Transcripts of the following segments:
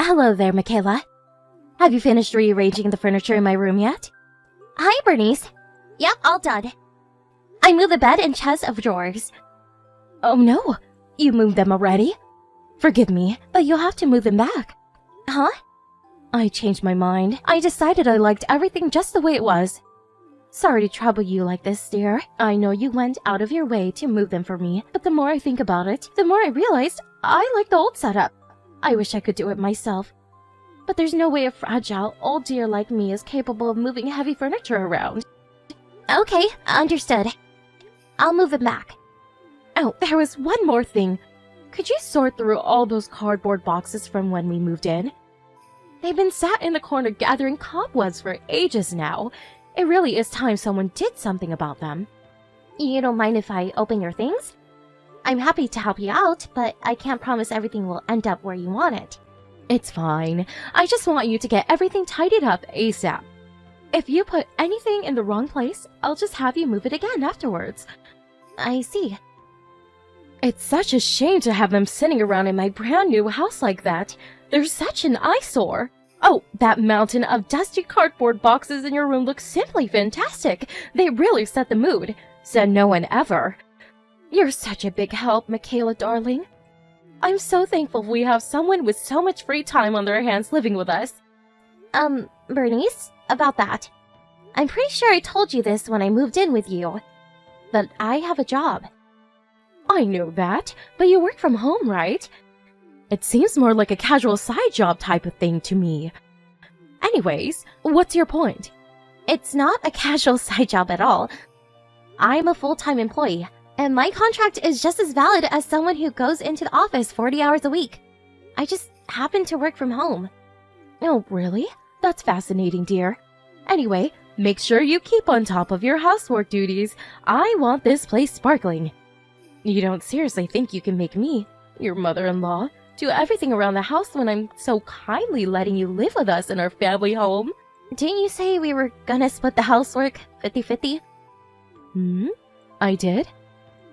Hello there, Michaela. Have you finished rearranging the furniture in my room yet? Hi, Bernice. Yep, all done. I moved the bed and chest of drawers. Oh no, you moved them already? Forgive me, but you'll have to move them back. Huh? I changed my mind. I decided I liked everything just the way it was. Sorry to trouble you like this, dear. I know you went out of your way to move them for me, but the more I think about it, the more I realized I like the old setup. I wish I could do it myself. But there's no way a fragile, old dear like me is capable of moving heavy furniture around. Okay, understood. I'll move them back. Oh, there was one more thing. Could you sort through all those cardboard boxes from when we moved in? They've been sat in the corner gathering cobwebs for ages now. It really is time someone did something about them. You don't mind if I open your things? I'm happy to help you out, but I can't promise everything will end up where you want it. It's fine. I just want you to get everything tidied up ASAP. If you put anything in the wrong place, I'll just have you move it again afterwards. I see. It's such a shame to have them sitting around in my brand new house like that. They're such an eyesore. Oh, that mountain of dusty cardboard boxes in your room looks simply fantastic. They really set the mood. Said no one ever. You're such a big help, Michaela, darling. I'm so thankful we have someone with so much free time on their hands living with us. Bernice, about that. I'm pretty sure I told you this when I moved in with you. But I have a job. I know that, but you work from home, right? It seems more like a casual side job type of thing to me. Anyways, what's your point? It's not a casual side job at all. I'm a full-time employee, and my contract is just as valid as someone who goes into the office 40 hours a week. I just happen to work from home. Oh, really? That's fascinating, dear. Anyway, make sure you keep on top of your housework duties. I want this place sparkling. You don't seriously think you can make me, your mother-in-law, do everything around the house when I'm so kindly letting you live with us in our family home? Didn't you say we were gonna split the housework 50-50? I did?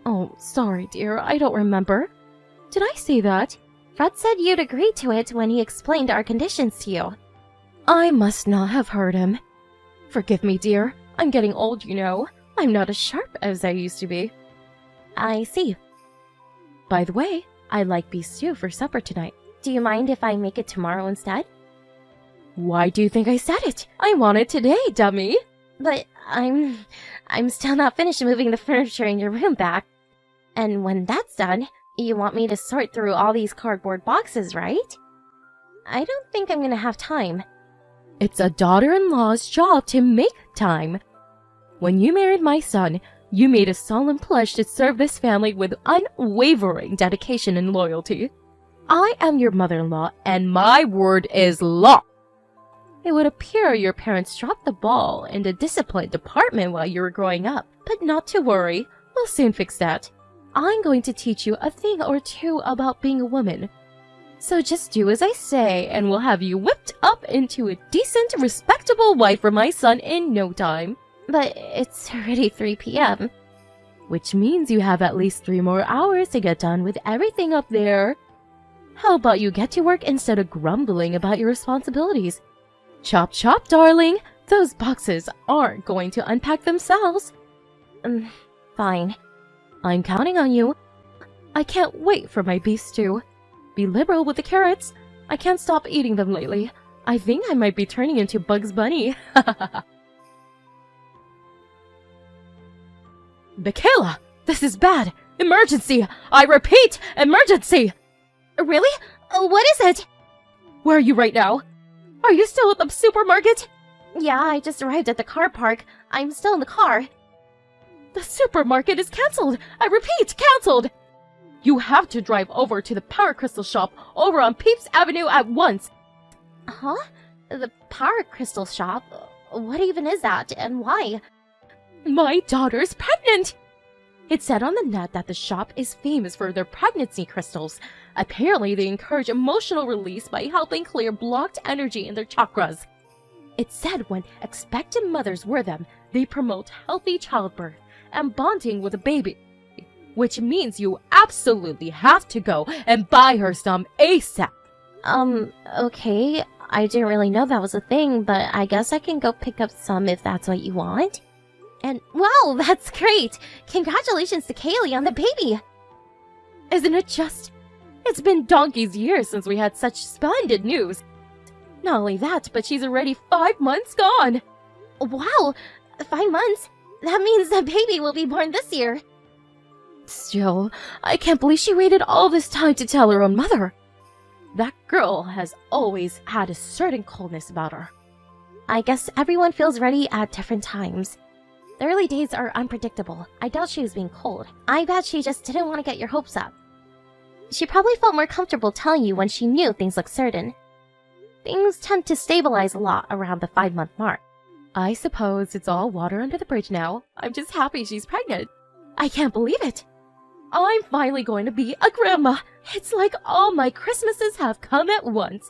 Oh, sorry, dear, I don't remember. Did I say that? Fred said you'd agreed to it when he explained our conditions to you. I must not have heard him. Forgive me, dear. I'm getting old, you know. I'm not as sharp as I used to be. I see. By the way, I like beef stew for supper tonight. Do you mind if I make it tomorrow instead? Why do you think I said it? I want it today, dummy. But I'm still not finished moving the furniture in your room back. And when that's done, you want me to sort through all these cardboard boxes, right? I don't think I'm gonna have time. It's a daughter-in-law's job to make time. When you married my son, you made a solemn pledge to serve this family with unwavering dedication and loyalty. I am your mother-in-law, and my word is law. It would appear your parents dropped the ball in the discipline department while you were growing up, but not to worry, we'll soon fix that. I'm going to teach you a thing or two about being a woman. So just do as I say, and we'll have you whipped up into a decent, respectable wife for my son in no time. But it's already 3 p.m. Which means you have at least 3 more hours to get done with everything up there. How about you get to work instead of grumbling about your responsibilities? Chop chop, darling. Those boxes aren't going to unpack themselves. Fine. I'm counting on you. I can't wait for my beef stew. Be liberal with the carrots. I can't stop eating them lately. I think I might be turning into Bugs Bunny. Michaela, this is bad. Emergency! I repeat, emergency! Really? What is it? Where are you right now? Are you still at the supermarket? Yeah, I just arrived at the car park. I'm still in the car. The supermarket is cancelled! I repeat, cancelled! You have to drive over to the Power Crystal shop over on Peeps Avenue at once. Huh? The Power Crystal shop? What even is that, and why? My daughter's pregnant! It said on the net that the shop is famous for their pregnancy crystals. Apparently, they encourage emotional release by helping clear blocked energy in their chakras. It said when expectant mothers wear them, they promote healthy childbirth and bonding with a baby. Which means you absolutely have to go and buy her some ASAP. Okay. I didn't really know that was a thing, but I guess I can go pick up some if that's what you want. And wow, that's great! Congratulations to Kaylee on the baby! Isn't it just? It's been donkey's years since we had such splendid news. Not only that, but she's already 5 months gone! Wow! 5 months? That means the baby will be born this year. Still, I can't believe she waited all this time to tell her own mother. That girl has always had a certain coldness about her. I guess everyone feels ready at different times. The early days are unpredictable. I doubt she was being cold. I bet she just didn't want to get your hopes up. She probably felt more comfortable telling you when she knew things looked certain. Things tend to stabilize a lot around the 5-month mark. I suppose it's all water under the bridge now. I'm just happy she's pregnant. I can't believe it. I'm finally going to be a grandma. It's like all my Christmases have come at once.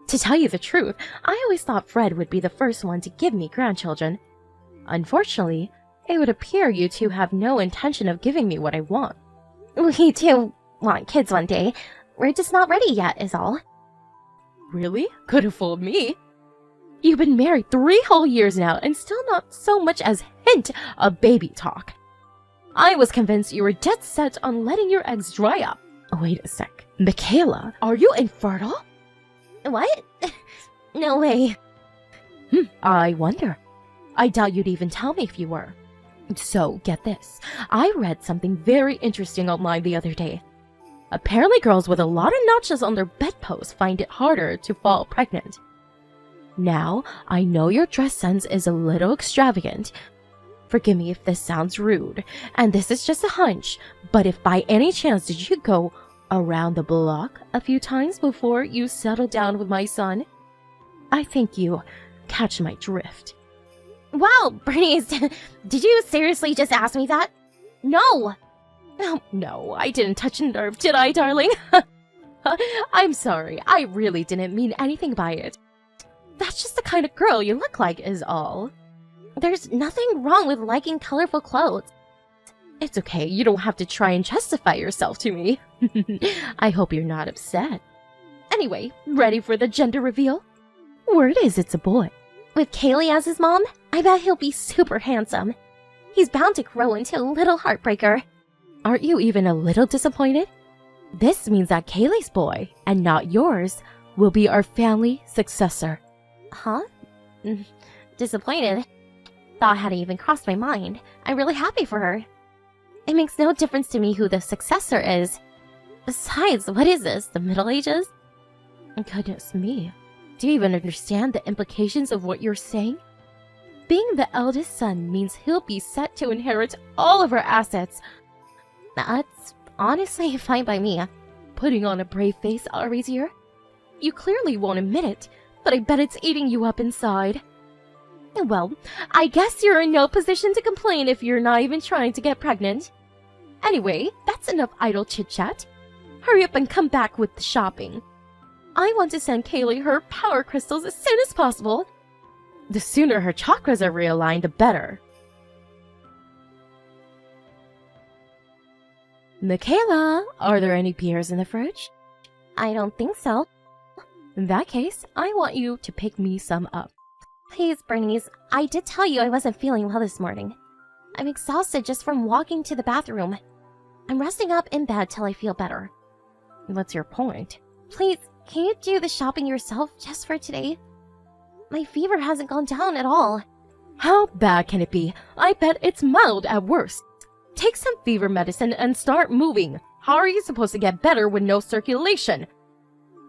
To tell you the truth, I always thought Fred would be the first one to give me grandchildren. Unfortunately, it would appear you two have no intention of giving me what I want. We do want kids one day. We're just not ready yet, is all. Really? Could have fooled me. You've been married 3 whole years now and still not so much as hint of baby talk. I was convinced you were dead set on letting your eggs dry up. Wait a sec. Michaela, are you infertile? What? No way. I wonder. I doubt you'd even tell me if you were. So, get this. I read something very interesting online the other day. Apparently girls with a lot of notches on their bedposts find it harder to fall pregnant. Now, I know your dress sense is a little extravagant. Forgive me if this sounds rude, and this is just a hunch, but if by any chance did you go around the block a few times before you settled down with my son? I think you catch my drift. Wow, Bernice, did you seriously just ask me that? No! Oh, no, I didn't touch a nerve, did I, darling? I'm sorry, I really didn't mean anything by it. That's just the kind of girl you look like is all. There's nothing wrong with liking colorful clothes. It's okay, you don't have to try and justify yourself to me. I hope you're not upset. Anyway, ready for the gender reveal? Word is it's a boy. With Kaylee as his mom, I bet he'll be super handsome. He's bound to grow into a little heartbreaker. Aren't you even a little disappointed? This means that Kaylee's boy, and not yours, will be our family successor. Huh? Disappointed? Thought hadn't even crossed my mind. I'm really happy for her. It makes no difference to me who the successor is. Besides, what is this, the Middle Ages? Goodness me. Do you even understand the implications of what you're saying? Being the eldest son means he'll be set to inherit all of our assets. That's honestly fine by me. Putting on a brave face, Arisier. You clearly won't admit it, but I bet it's eating you up inside. Well, I guess you're in no position to complain if you're not even trying to get pregnant. Anyway, that's enough idle chit-chat. Hurry up and come back with the shopping. I want to send Kaylee her power crystals as soon as possible. The sooner her chakras are realigned, the better. Michaela, are there any beers in the fridge? I don't think so. In that case, I want you to pick me some up. Please, Bernice, I did tell you I wasn't feeling well this morning. I'm exhausted just from walking to the bathroom. I'm resting up in bed till I feel better. What's your point? Please, can you do the shopping yourself just for today? My fever hasn't gone down at all. How bad can it be? I bet it's mild at worst. Take some fever medicine and start moving. How are you supposed to get better with no circulation?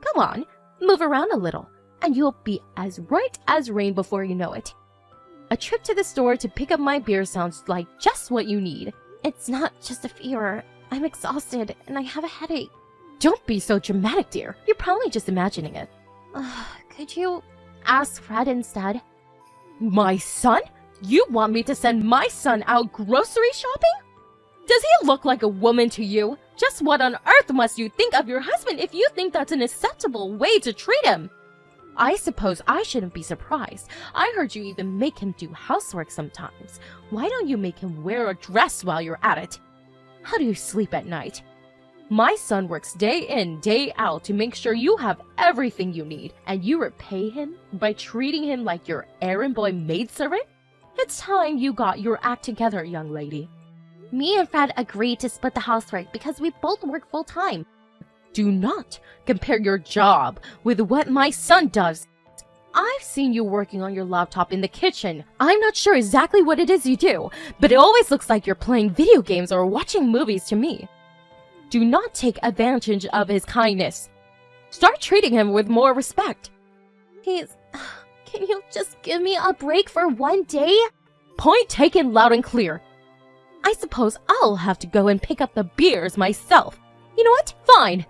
Come on, move around a little, and you'll be as right as rain before you know it. A trip to the store to pick up my beer sounds like just what you need. It's not just a fever. I'm exhausted, and I have a headache. Don't be so dramatic, dear. You're probably just imagining it. Could you ask Fred instead? My son? You want me to send my son out grocery shopping? Does he look like a woman to you? Just what on earth must you think of your husband if you think that's an acceptable way to treat him? I suppose I shouldn't be surprised. I heard you even make him do housework sometimes. Why don't you make him wear a dress while you're at it? How do you sleep at night? My son works day in, day out to make sure you have everything you need, and you repay him by treating him like your errand boy maidservant? It's time you got your act together, young lady. Me and Fred agreed to split the housework because we both work full-time. Do not compare your job with what my son does. I've seen you working on your laptop in the kitchen. I'm not sure exactly what it is you do, but it always looks like you're playing video games or watching movies to me. Do not take advantage of his kindness. Start treating him with more respect. Please, can you just give me a break for one day? Point taken loud and clear. I suppose I'll have to go and pick up the beers myself. You know what? Fine.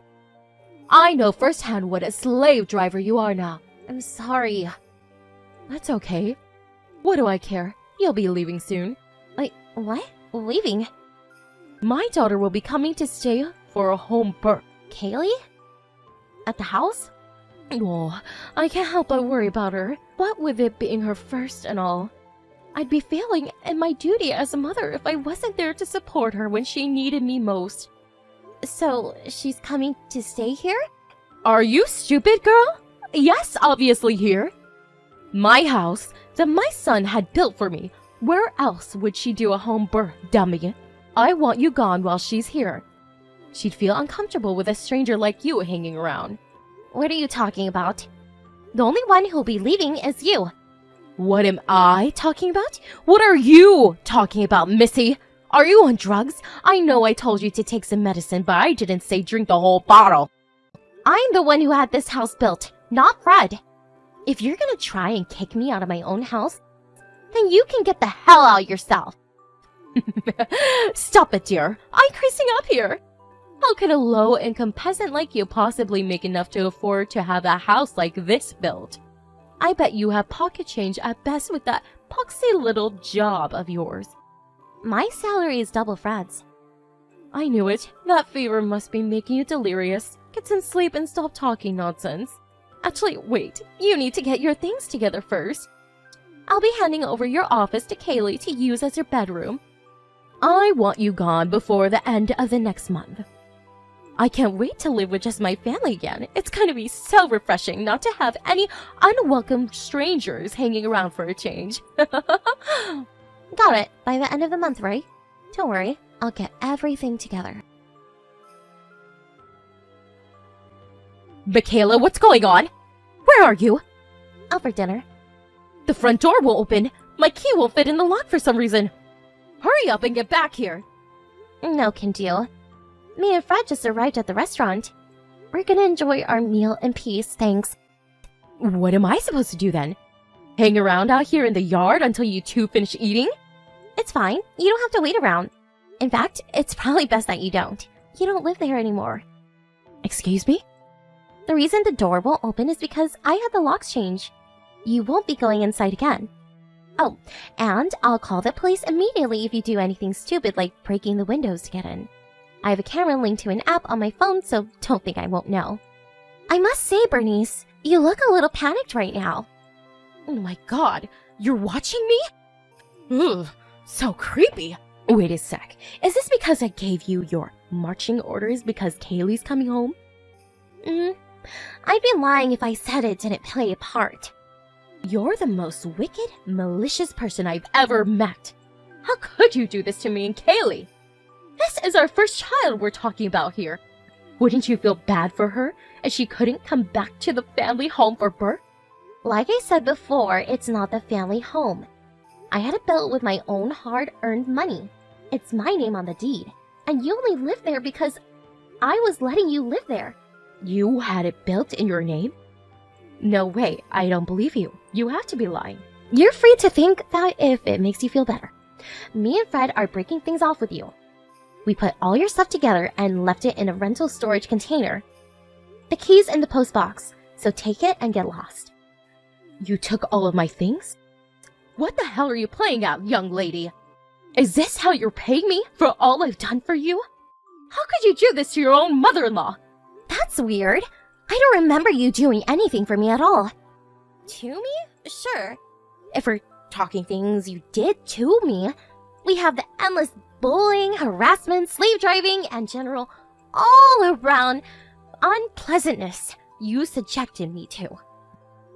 I know firsthand what a slave driver you are now. I'm sorry. That's okay. What do I care? You'll be leaving soon. Wait, what? Leaving? My daughter will be coming to stay for a home birth. Kaylee? At the house? Oh, I can't help but worry about her. What with it being her first and all. I'd be failing in my duty as a mother if I wasn't there to support her when she needed me most. So, she's coming to stay here? Are you stupid, girl? Yes, obviously here. My house that my son had built for me. Where else would she do a home birth, dummy? I want you gone while she's here. She'd feel uncomfortable with a stranger like you hanging around. What are you talking about? The only one who'll be leaving is you. What am I talking about? What are you talking about, Missy? Are you on drugs? I know I told you to take some medicine, but I didn't say drink the whole bottle. I'm the one who had this house built, not Fred. If you're gonna try and kick me out of my own house, then you can get the hell out yourself. Stop it, dear. I'm creasing up here. How could a low-income peasant like you possibly make enough to afford to have a house like this built? I bet you have pocket change at best with that poxy little job of yours. My salary is double Fred's. I knew it. That fever must be making you delirious. Get some sleep and stop talking nonsense. Actually, wait. You need to get your things together first. I'll be handing over your office to Kaylee to use as her bedroom. I want you gone before the end of the next month. I can't wait to live with just my family again. It's going to be so refreshing not to have any unwelcome strangers hanging around for a change. Got it. By the end of the month, right? Don't worry. I'll get everything together. Michaela, what's going on? Where are you? Out for dinner. The front door won't open. My key won't fit in the lock for some reason. Hurry up and get back here. No can do. Me and Fred just arrived at the restaurant. We're gonna enjoy our meal in peace, thanks. What am I supposed to do then? Hang around out here in the yard until you two finish eating? It's fine. You don't have to wait around. In fact, it's probably best that you don't. You don't live there anymore. Excuse me? The reason the door won't open is because I had the locks changed. You won't be going inside again. Oh, and I'll call the police immediately if you do anything stupid like breaking the windows to get in. I have a camera linked to an app on my phone, so don't think I won't know. I must say, Bernice, you look a little panicked right now. Oh my god, you're watching me? Ugh, so creepy. Wait a sec, is this because I gave you your marching orders because Kaylee's coming home? I'd be lying if I said it didn't play a part. You're the most wicked, malicious person I've ever met. How could you do this to me and Kaylee? This is our first child we're talking about here. Wouldn't you feel bad for her as she couldn't come back to the family home for birth? Like I said before, it's not the family home. I had it built with my own hard-earned money. It's my name on the deed, and you only live there because I was letting you live there. You had it built in your name? No way, I don't believe you. You have to be lying. You're free to think that if it makes you feel better. Me and Fred are breaking things off with you. We put all your stuff together and left it in a rental storage container. The key's in the post box, so take it and get lost. You took all of my things? What the hell are you playing at, young lady? Is this how you're paying me for all I've done for you? How could you do this to your own mother-in-law? That's weird. I don't remember you doing anything for me at all. To me? Sure. If we're talking things you did to me, we have the endless bullying, harassment, slave driving, and general all around unpleasantness you subjected me to.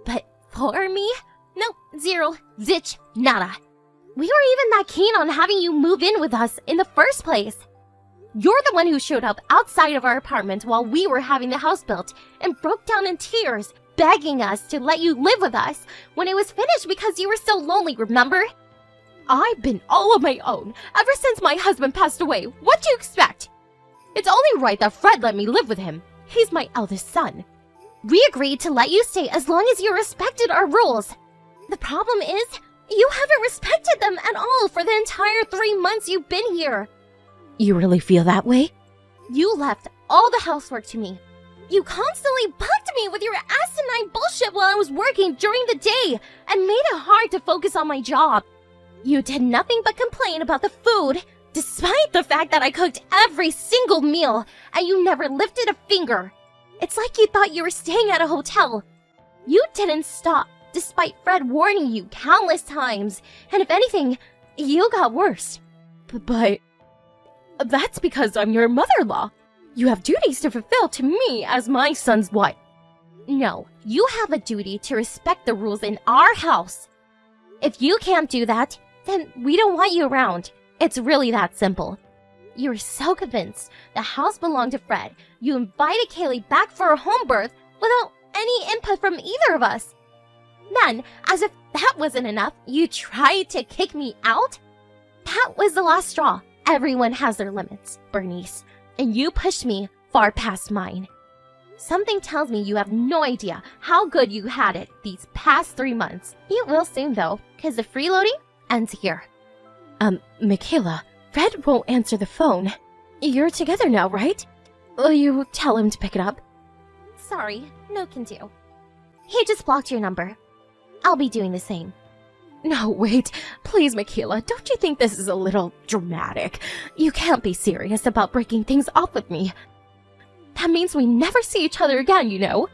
But for me? No, zero, zitch, nada. We were even that keen on having you move in with us in the first place. You're the one who showed up outside of our apartment while we were having the house built and broke down in tears, begging us to let you live with us when it was finished because you were so lonely, remember? I've been all on my own ever since my husband passed away. What do you expect? It's only right that Fred let me live with him. He's my eldest son. We agreed to let you stay as long as you respected our rules. The problem is, you haven't respected them at all for the entire 3 months you've been here. You really feel that way? You left all the housework to me. You constantly bugged me with your asinine bullshit while I was working during the day and made it hard to focus on my job. You did nothing but complain about the food, despite the fact that I cooked every single meal, and you never lifted a finger. It's like you thought you were staying at a hotel. You didn't stop, despite Fred warning you countless times, and if anything, you got worse. But that's because I'm your mother-in-law. You have duties to fulfill to me as my son's wife. No, you have a duty to respect the rules in our house. If you can't do that, then we don't want you around. It's really that simple. You were so convinced the house belonged to Fred, you invited Kaylee back for a home birth without any input from either of us. Then, as if that wasn't enough, you tried to kick me out? That was the last straw. Everyone has their limits, Bernice, and you pushed me far past mine. Something tells me you have no idea how good you had it these past 3 months. You will soon, though, because the freeloading ends here. Michaela, Fred won't answer the phone. You're together now, right? Will you tell him to pick it up? Sorry, no can do. He just blocked your number. I'll be doing the same. No, wait. Please, Michaela, don't you think this is a little dramatic? You can't be serious about breaking things off with me. That means we never see each other again, you know.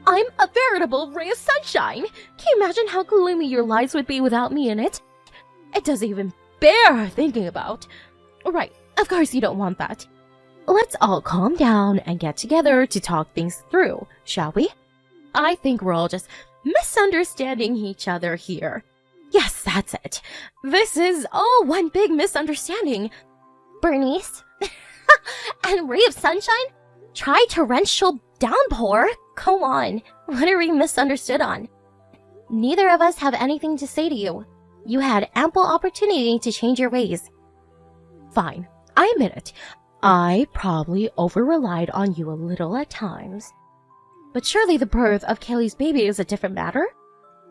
I'm a veritable ray of sunshine. Can you imagine how gloomy your lives would be without me in it? It doesn't even bear thinking about. Right, of course you don't want that. Let's all calm down and get together to talk things through, shall we? I think we're all just misunderstanding each other here. Yes, that's it. This is all one big misunderstanding. Bernice? And ray of sunshine? Try torrential downpour? Go on. What are we misunderstood on? Neither of us have anything to say to you. You had ample opportunity to change your ways. Fine, I admit it. I probably over-relied on you a little at times. But surely the birth of Kaylee's baby is a different matter?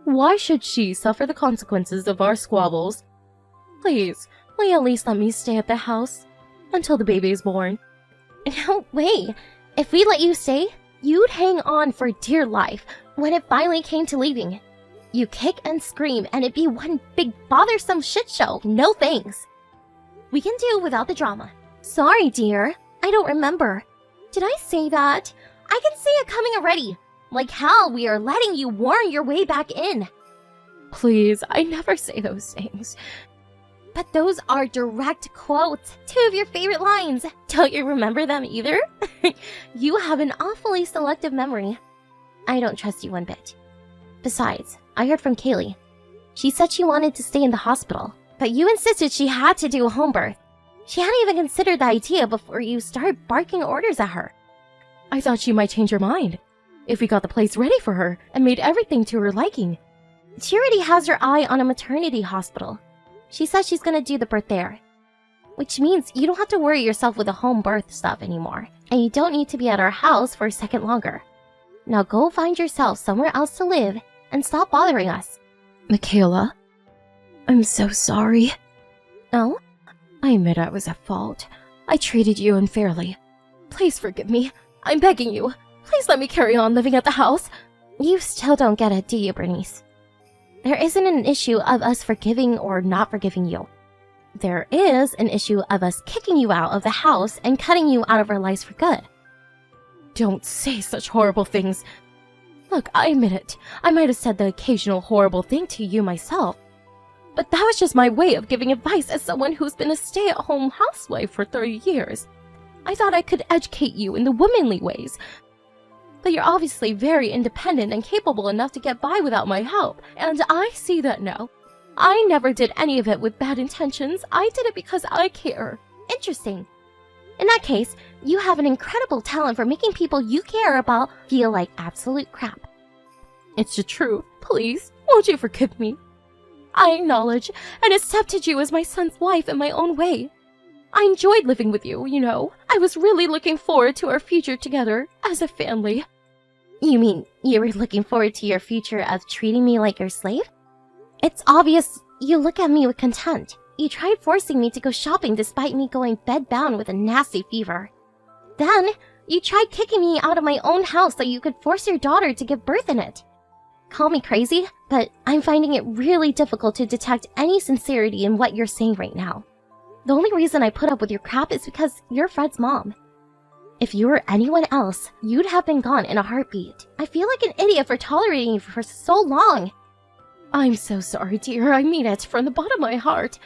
Why should she suffer the consequences of our squabbles? Please, will you at least let me stay at the house until the baby is born? No way. If we let you stay, you'd hang on for dear life when it finally came to leaving. You kick and scream and it'd be one big bothersome shit show. No thanks. We can do without the drama. Sorry, dear. I don't remember. Did I say that? I can see it coming already. Like hell, we are letting you warn your way back in. Please, I never say those things. But those are direct quotes. 2 of your favorite lines. Don't you remember them either? You have an awfully selective memory. I don't trust you one bit. Besides, I heard from Kaylee. She said she wanted to stay in the hospital, but you insisted she had to do a home birth. She hadn't even considered the idea before you started barking orders at her. I thought she might change her mind if we got the place ready for her and made everything to her liking. She already has her eye on a maternity hospital. She says she's gonna do the birth there. Which means you don't have to worry yourself with the home birth stuff anymore. And you don't need to be at our house for a second longer. Now go find yourself somewhere else to live and stop bothering us. Michaela, I'm so sorry. Oh? I admit I was at fault. I treated you unfairly. Please forgive me. I'm begging you. Please let me carry on living at the house. You still don't get it, do you, Bernice? There isn't an issue of us forgiving or not forgiving you. There is an issue of us kicking you out of the house and cutting you out of our lives for good. Don't say such horrible things. Look, I admit it. I might have said the occasional horrible thing to you myself. But that was just my way of giving advice as someone who's been a stay-at-home housewife for 30 years. I thought I could educate you in the womanly ways. But you're obviously very independent and capable enough to get by without my help, and I see that now. I never did any of it with bad intentions. I did it because I care. Interesting. In that case, you have an incredible talent for making people you care about feel like absolute crap. It's the truth. Please, won't you forgive me? I acknowledge and accepted you as my son's wife in my own way. I enjoyed living with you, you know. I was really looking forward to our future together as a family. You mean you were looking forward to your future of treating me like your slave? It's obvious you look at me with contempt. You tried forcing me to go shopping despite me going bedbound with a nasty fever. Then, you tried kicking me out of my own house so you could force your daughter to give birth in it. Call me crazy, but I'm finding it really difficult to detect any sincerity in what you're saying right now. The only reason I put up with your crap is because you're Fred's mom. If you were anyone else, you'd have been gone in a heartbeat. I feel like an idiot for tolerating you for so long. I'm so sorry, dear. I mean it from the bottom of my heart.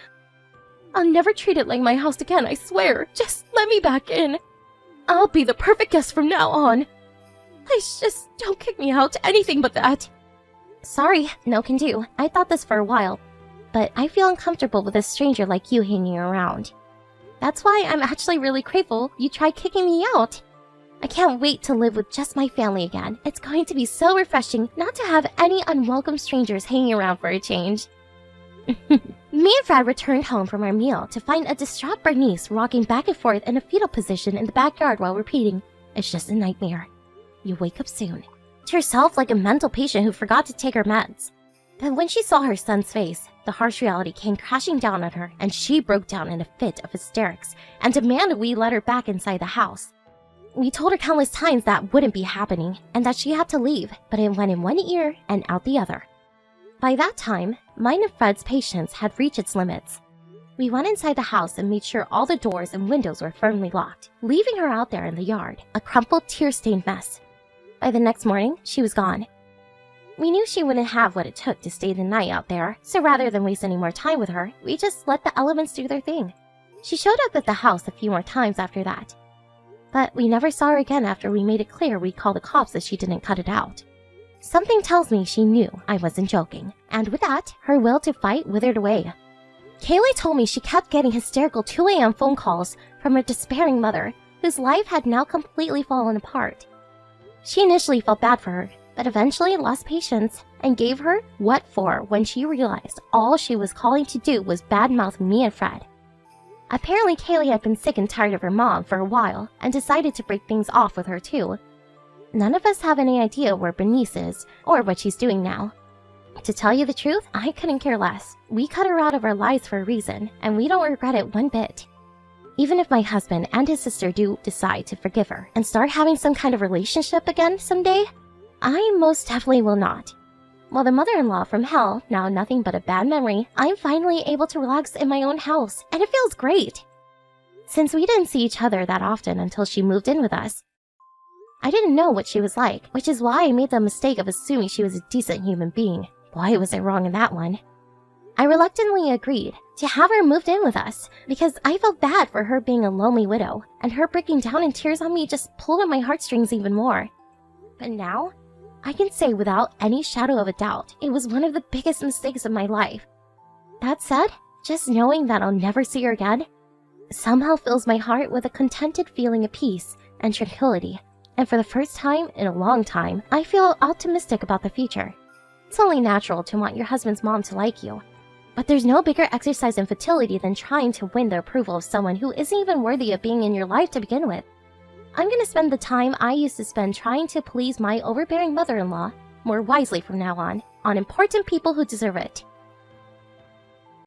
I'll never treat it like my house again, I swear. Just let me back in. I'll be the perfect guest from now on. Please just don't kick me out to anything but that. Sorry, no can do. I thought this for a while, but I feel uncomfortable with a stranger like you hanging around. That's why I'm actually really grateful you tried kicking me out. I can't wait to live with just my family again. It's going to be so refreshing not to have any unwelcome strangers hanging around for a change. Me and Fred returned home from our meal to find a distraught Bernice rocking back and forth in a fetal position in the backyard while repeating, "It's just a nightmare. You wake up soon." To herself like a mental patient who forgot to take her meds. But when she saw her son's face, the harsh reality came crashing down on her and she broke down in a fit of hysterics and demanded we let her back inside the house. We told her countless times that wouldn't be happening and that she had to leave, but it went in one ear and out the other. By that time, mine and Fred's patience had reached its limits. We went inside the house and made sure all the doors and windows were firmly locked, leaving her out there in the yard, a crumpled, tear-stained mess. By the next morning, she was gone. We knew she wouldn't have what it took to stay the night out there, so rather than waste any more time with her, we just let the elements do their thing. She showed up at the house a few more times after that. But we never saw her again after we made it clear we'd call the cops if she didn't cut it out. Something tells me she knew I wasn't joking, and with that, her will to fight withered away. Kaylee told me she kept getting hysterical 2 a.m. phone calls from her despairing mother, whose life had now completely fallen apart. She initially felt bad for her, but eventually lost patience and gave her what for when she realized all she was calling to do was badmouth me and Fred. Apparently Kaylee had been sick and tired of her mom for a while and decided to break things off with her too. None of us have any idea where Bernice is or what she's doing now. To tell you the truth, I couldn't care less. We cut her out of our lives for a reason, and we don't regret it one bit. Even if my husband and his sister do decide to forgive her and start having some kind of relationship again someday, I most definitely will not. While the mother-in-law from hell, now nothing but a bad memory, I'm finally able to relax in my own house, and it feels great. Since we didn't see each other that often until she moved in with us, I didn't know what she was like, which is why I made the mistake of assuming she was a decent human being. Boy, was I wrong in that one. I reluctantly agreed to have her moved in with us because I felt bad for her being a lonely widow, and her breaking down in tears on me just pulled at my heartstrings even more. But now, I can say without any shadow of a doubt, it was one of the biggest mistakes of my life. That said, just knowing that I'll never see her again somehow fills my heart with a contented feeling of peace and tranquility. And for the first time in a long time, I feel optimistic about the future. It's only natural to want your husband's mom to like you. But there's no bigger exercise in fertility than trying to win the approval of someone who isn't even worthy of being in your life to begin with. I'm gonna spend the time I used to spend trying to please my overbearing mother-in-law more wisely from now on important people who deserve it.